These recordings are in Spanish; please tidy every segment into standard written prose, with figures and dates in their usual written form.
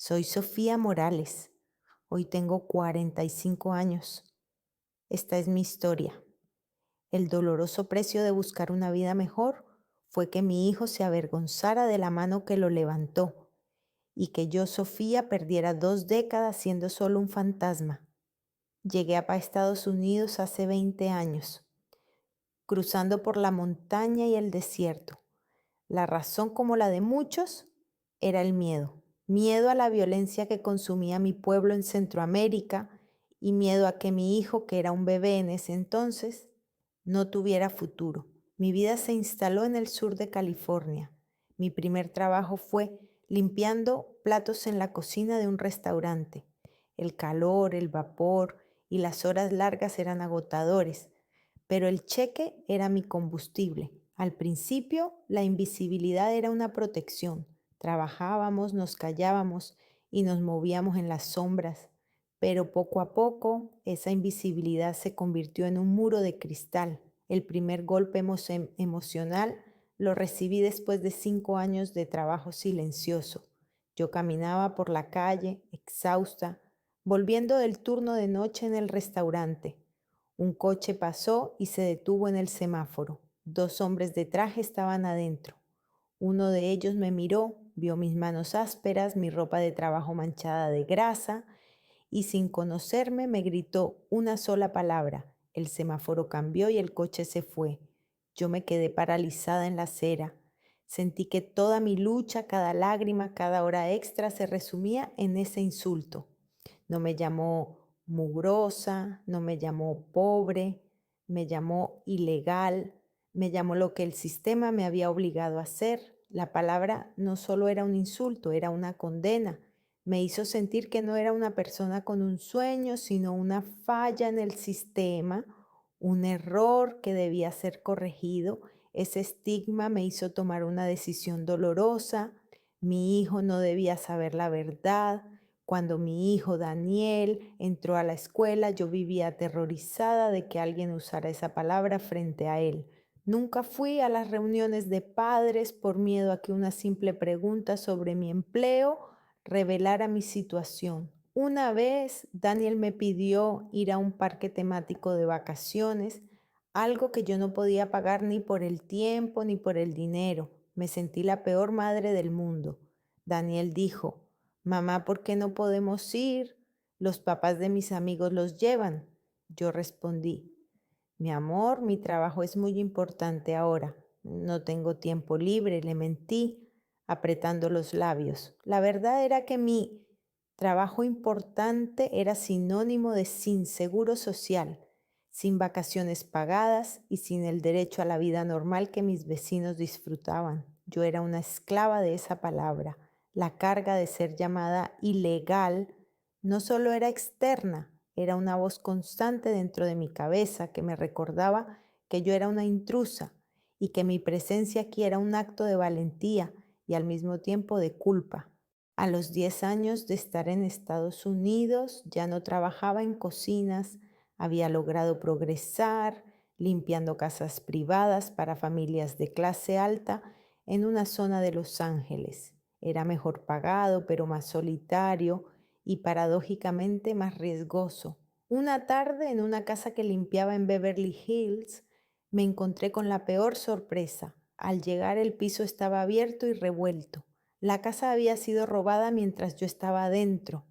Soy Sofía Morales. Hoy tengo 45 años. Esta es mi historia. El doloroso precio de buscar una vida mejor fue que mi hijo se avergonzara de la mano que lo levantó y que yo, Sofía, perdiera 2 décadas siendo solo un fantasma. Llegué a Estados Unidos hace 20 años, cruzando por la montaña y el desierto. La razón, como la de muchos, era el miedo. Miedo a la violencia que consumía mi pueblo en Centroamérica y miedo a que mi hijo, que era un bebé en ese entonces, no tuviera futuro. Mi vida se instaló en el sur de California. Mi primer trabajo fue limpiando platos en la cocina de un restaurante. El calor, el vapor y las horas largas eran agotadores, pero el cheque era mi combustible. Al principio, la invisibilidad era una protección. Trabajábamos, nos callábamos y nos movíamos en las sombras, pero poco a poco esa invisibilidad se convirtió en un muro de cristal. El primer golpe emocional lo recibí después de 5 años de trabajo silencioso. Yo caminaba por la calle, exhausta, volviendo del turno de noche en el restaurante. Un coche pasó y se detuvo en el semáforo. 2 hombres de traje estaban adentro. Uno de ellos me miró, vio mis manos ásperas, mi ropa de trabajo manchada de grasa y sin conocerme me gritó una sola palabra. El semáforo cambió y el coche se fue. Yo me quedé paralizada en la acera. Sentí que toda mi lucha, cada lágrima, cada hora extra se resumía en ese insulto. No me llamó mugrosa, no me llamó pobre, me llamó ilegal, me llamó lo que el sistema me había obligado a hacer. La palabra no solo era un insulto, era una condena. Me hizo sentir que no era una persona con un sueño, sino una falla en el sistema, un error que debía ser corregido. Ese estigma me hizo tomar una decisión dolorosa. Mi hijo no debía saber la verdad. Cuando mi hijo Daniel entró a la escuela, yo vivía aterrorizada de que alguien usara esa palabra frente a él. Nunca fui a las reuniones de padres por miedo a que una simple pregunta sobre mi empleo revelara mi situación. Una vez Daniel me pidió ir a un parque temático de vacaciones, algo que yo no podía pagar ni por el tiempo ni por el dinero. Me sentí la peor madre del mundo. Daniel dijo: mamá, ¿por qué no podemos ir? Los papás de mis amigos los llevan. Yo respondí: mi amor, mi trabajo es muy importante ahora. No tengo tiempo libre, le mentí, apretando los labios. La verdad era que mi trabajo importante era sinónimo de sin seguro social, sin vacaciones pagadas y sin el derecho a la vida normal que mis vecinos disfrutaban. Yo era una esclava de esa palabra. La carga de ser llamada ilegal no solo era externa, era una voz constante dentro de mi cabeza que me recordaba que yo era una intrusa y que mi presencia aquí era un acto de valentía y al mismo tiempo de culpa. A los 10 años de estar en Estados Unidos ya no trabajaba en cocinas, había logrado progresar limpiando casas privadas para familias de clase alta en una zona de Los Ángeles. Era mejor pagado, pero más solitario y paradójicamente más riesgoso. Una tarde, en una casa que limpiaba en Beverly Hills, me encontré con la peor sorpresa. Al llegar, el piso estaba abierto y revuelto. La casa había sido robada mientras yo estaba adentro.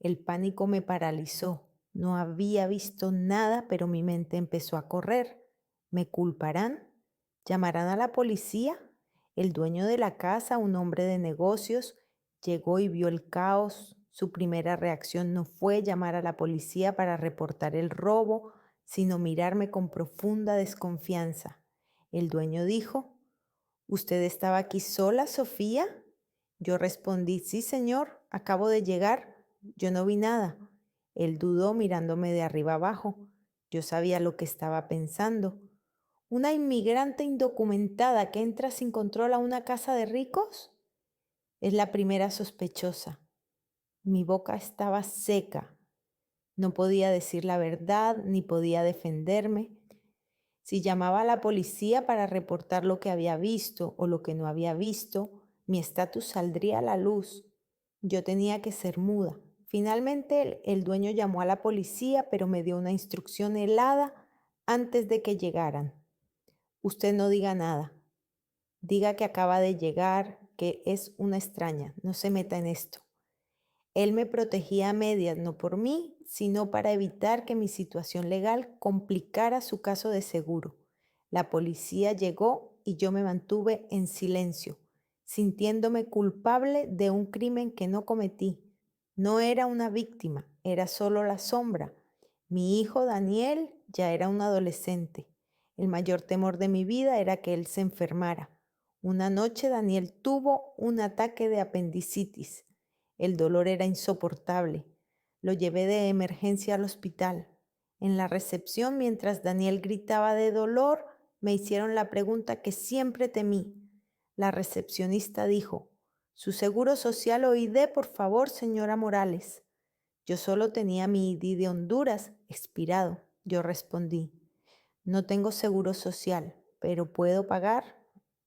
El pánico me paralizó. No había visto nada, pero mi mente empezó a correr. ¿Me culparán? ¿Llamarán a la policía? El dueño de la casa, un hombre de negocios, llegó y vio el caos. Su primera reacción no fue llamar a la policía para reportar el robo, sino mirarme con profunda desconfianza. El dueño dijo: ¿usted estaba aquí sola, Sofía? Yo respondí: sí, señor, acabo de llegar. Yo no vi nada. Él dudó mirándome de arriba abajo. Yo sabía lo que estaba pensando. ¿Una inmigrante indocumentada que entra sin control a una casa de ricos? Es la primera sospechosa. Mi boca estaba seca. No podía decir la verdad ni podía defenderme. Si llamaba a la policía para reportar lo que había visto o lo que no había visto, mi estatus saldría a la luz. Yo tenía que ser muda. Finalmente el dueño llamó a la policía, pero me dio una instrucción helada antes de que llegaran. Usted no diga nada. Diga que acaba de llegar, que es una extraña. No se meta en esto. Él me protegía a medias, no por mí, sino para evitar que mi situación legal complicara su caso de seguro. La policía llegó y yo me mantuve en silencio, sintiéndome culpable de un crimen que no cometí. No era una víctima, era solo la sombra. Mi hijo Daniel ya era un adolescente. El mayor temor de mi vida era que él se enfermara. Una noche Daniel tuvo un ataque de apendicitis. El dolor era insoportable. Lo llevé de emergencia al hospital. En la recepción, mientras Daniel gritaba de dolor, me hicieron la pregunta que siempre temí. La recepcionista dijo: «¿Su seguro social o ID, por favor, señora Morales?». Yo solo tenía mi ID de Honduras, expirado. Yo respondí: «No tengo seguro social, pero puedo pagar.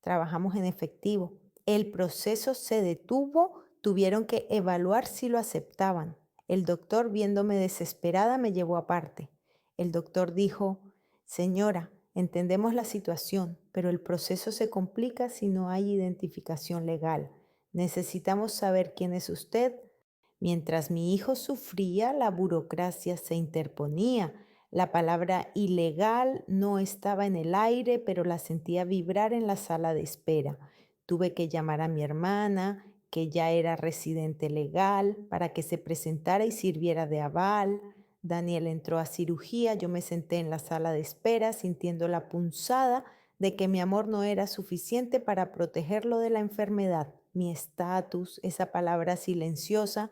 Trabajamos en efectivo». El proceso se detuvo, tuvieron que evaluar si lo aceptaban. El doctor, viéndome desesperada, me llevó aparte. El doctor dijo: «Señora, entendemos la situación, pero el proceso se complica si no hay identificación legal. Necesitamos saber quién es usted». Mientras mi hijo sufría, la burocracia se interponía. La palabra ilegal no estaba en el aire, pero la sentía vibrar en la sala de espera. Tuve que llamar a mi hermana, que ya era residente legal, para que se presentara y sirviera de aval. Daniel entró a cirugía, yo me senté en la sala de espera sintiendo la punzada de que mi amor no era suficiente para protegerlo de la enfermedad. Mi estatus, esa palabra silenciosa,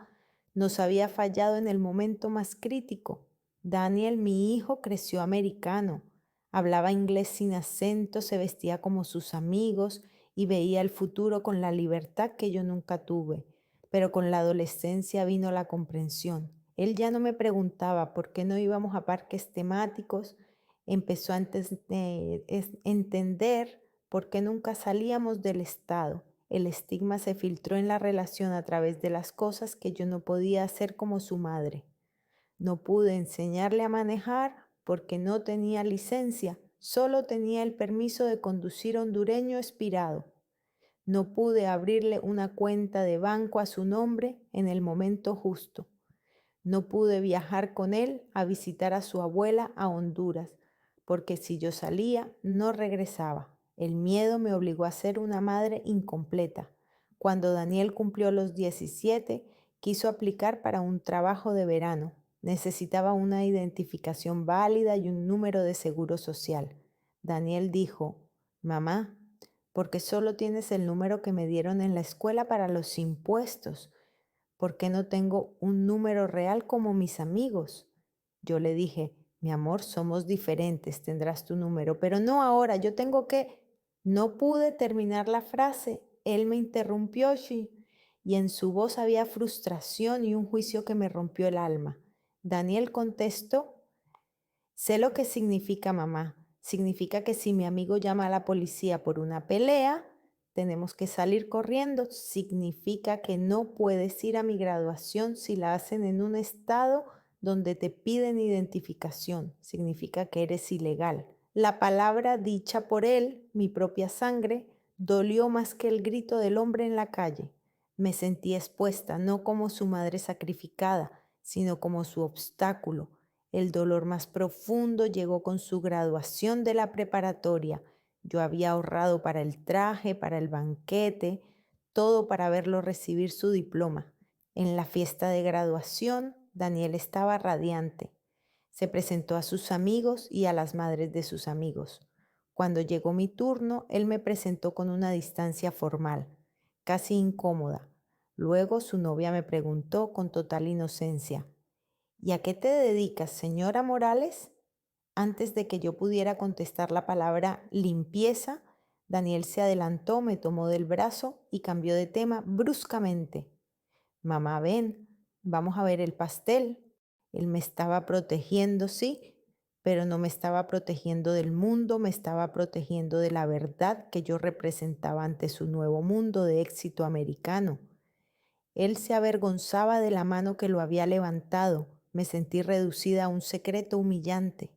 nos había fallado en el momento más crítico. Daniel, mi hijo, creció americano. Hablaba inglés sin acento, se vestía como sus amigos y veía el futuro con la libertad que yo nunca tuve. Pero con la adolescencia vino la comprensión. Él ya no me preguntaba por qué no íbamos a parques temáticos. Empezó a entender por qué nunca salíamos del estado. El estigma se filtró en la relación a través de las cosas que yo no podía hacer como su madre. No pude enseñarle a manejar porque no tenía licencia, solo tenía el permiso de conducir hondureño expirado. No pude abrirle una cuenta de banco a su nombre en el momento justo. No pude viajar con él a visitar a su abuela a Honduras, porque si yo salía, no regresaba. El miedo me obligó a ser una madre incompleta. Cuando Daniel cumplió los 17, quiso aplicar para un trabajo de verano. Necesitaba una identificación válida y un número de seguro social. Daniel dijo: «Mamá, porque solo tienes el número que me dieron en la escuela para los impuestos. ¿Por qué no tengo un número real como mis amigos?». Yo le dije: «Mi amor, somos diferentes, tendrás tu número, pero no ahora, yo tengo que…». No pude terminar la frase. Él me interrumpió y en su voz había frustración y un juicio que me rompió el alma. Daniel contestó: «Sé lo que significa, mamá. Significa que si mi amigo llama a la policía por una pelea, tenemos que salir corriendo. Significa que no puedes ir a mi graduación si la hacen en un estado donde te piden identificación. Significa que eres ilegal». La palabra dicha por él, mi propia sangre, dolió más que el grito del hombre en la calle. Me sentí expuesta, no como su madre sacrificada, sino como su obstáculo. El dolor más profundo llegó con su graduación de la preparatoria. Yo había ahorrado para el traje, para el banquete, todo para verlo recibir su diploma. En la fiesta de graduación, Daniel estaba radiante. Se presentó a sus amigos y a las madres de sus amigos. Cuando llegó mi turno, él me presentó con una distancia formal, casi incómoda. Luego su novia me preguntó con total inocencia: «¿Y a qué te dedicas, señora Morales?». Antes de que yo pudiera contestar la palabra limpieza, Daniel se adelantó, me tomó del brazo y cambió de tema bruscamente. «Mamá, ven, vamos a ver el pastel». Él me estaba protegiendo, sí, pero no me estaba protegiendo del mundo, me estaba protegiendo de la verdad que yo representaba ante su nuevo mundo de éxito americano. Él se avergonzaba de la mano que lo había levantado. Me sentí reducida a un secreto humillante.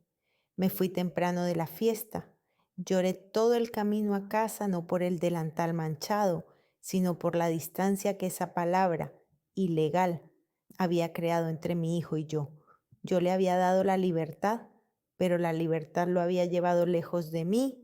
Me fui temprano de la fiesta. Lloré todo el camino a casa, no por el delantal manchado, sino por la distancia que esa palabra, ilegal, había creado entre mi hijo y yo. Yo le había dado la libertad, pero la libertad lo había llevado lejos de mí.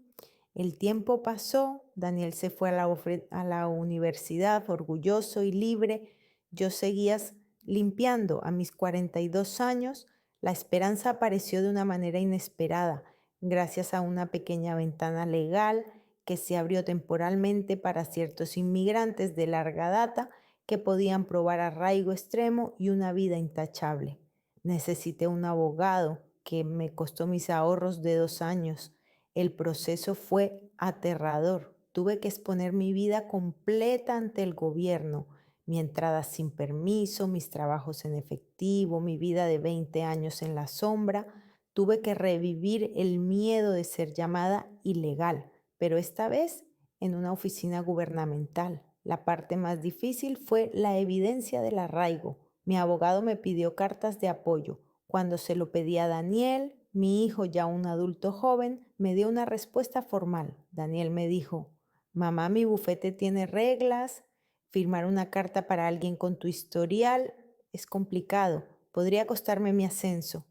El tiempo pasó, Daniel se fue a la universidad orgulloso y libre. Yo seguía limpiando. A mis 42 años, la esperanza apareció de una manera inesperada, gracias a una pequeña ventana legal que se abrió temporalmente para ciertos inmigrantes de larga data que podían probar arraigo extremo y una vida intachable. Necesité un abogado que me costó mis ahorros de 2 años. El proceso fue aterrador. Tuve que exponer mi vida completa ante el gobierno, mi entrada sin permiso, mis trabajos en efectivo, mi vida de 20 años en la sombra. Tuve que revivir el miedo de ser llamada ilegal, pero esta vez en una oficina gubernamental. La parte más difícil fue la evidencia del arraigo. Mi abogado me pidió cartas de apoyo. Cuando se lo pedí a Daniel, mi hijo, ya un adulto joven, me dio una respuesta formal. Daniel me dijo: mamá, mi bufete tiene reglas. Firmar una carta para alguien con tu historial es complicado. Podría costarme mi ascenso.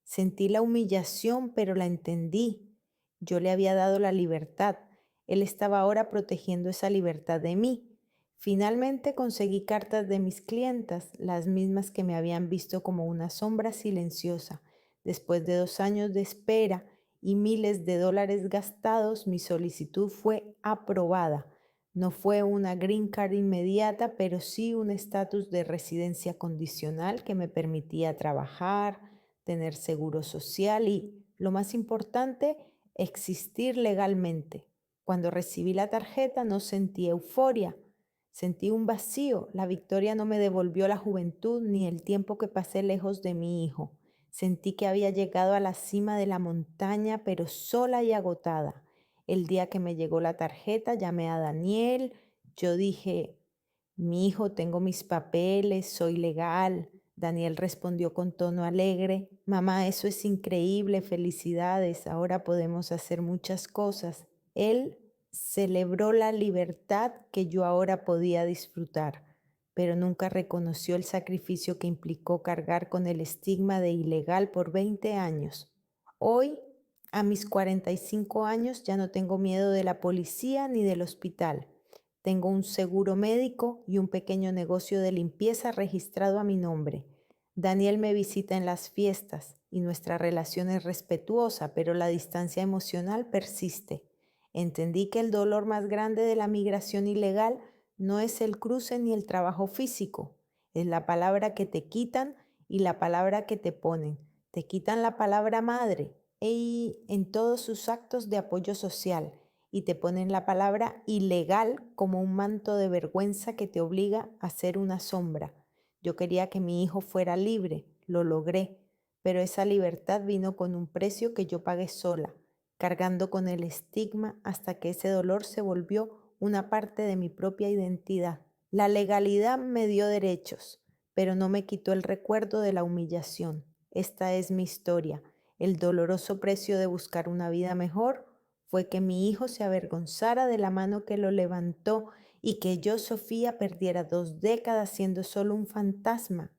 Sentí la humillación, pero la entendí. Yo le había dado la libertad. Él estaba ahora protegiendo esa libertad de mí. Finalmente conseguí cartas de mis clientas, las mismas que me habían visto como una sombra silenciosa. Después de 2 años de espera y miles de dólares gastados, mi solicitud fue aprobada. No fue una green card inmediata, pero sí un estatus de residencia condicional que me permitía trabajar, tener seguro social y, lo más importante, existir legalmente. Cuando recibí la tarjeta no sentí euforia, sentí un vacío. La victoria no me devolvió la juventud ni el tiempo que pasé lejos de mi hijo. Sentí que había llegado a la cima de la montaña, pero sola y agotada. El día que me llegó la tarjeta, llamé a Daniel. Yo dije: mi hijo, tengo mis papeles, soy legal. Daniel respondió con tono alegre: mamá, eso es increíble, felicidades, ahora podemos hacer muchas cosas. Él celebró la libertad que yo ahora podía disfrutar, pero nunca reconoció el sacrificio que implicó cargar con el estigma de ilegal por 20 años. Hoy, a mis 45 años, ya no tengo miedo de la policía ni del hospital. Tengo un seguro médico y un pequeño negocio de limpieza registrado a mi nombre. Daniel me visita en las fiestas y nuestra relación es respetuosa, pero la distancia emocional persiste. Entendí que el dolor más grande de la migración ilegal no es el cruce ni el trabajo físico, es la palabra que te quitan y la palabra que te ponen. Te quitan la palabra madre y en todos sus actos de apoyo social y te ponen la palabra ilegal como un manto de vergüenza que te obliga a ser una sombra. Yo quería que mi hijo fuera libre, lo logré, pero esa libertad vino con un precio que yo pagué sola, cargando con el estigma hasta que ese dolor se volvió una parte de mi propia identidad. La legalidad me dio derechos, pero no me quitó el recuerdo de la humillación. Esta es mi historia. El doloroso precio de buscar una vida mejor fue que mi hijo se avergonzara de la mano que lo levantó y que yo, Sofía, perdiera 2 décadas siendo solo un fantasma.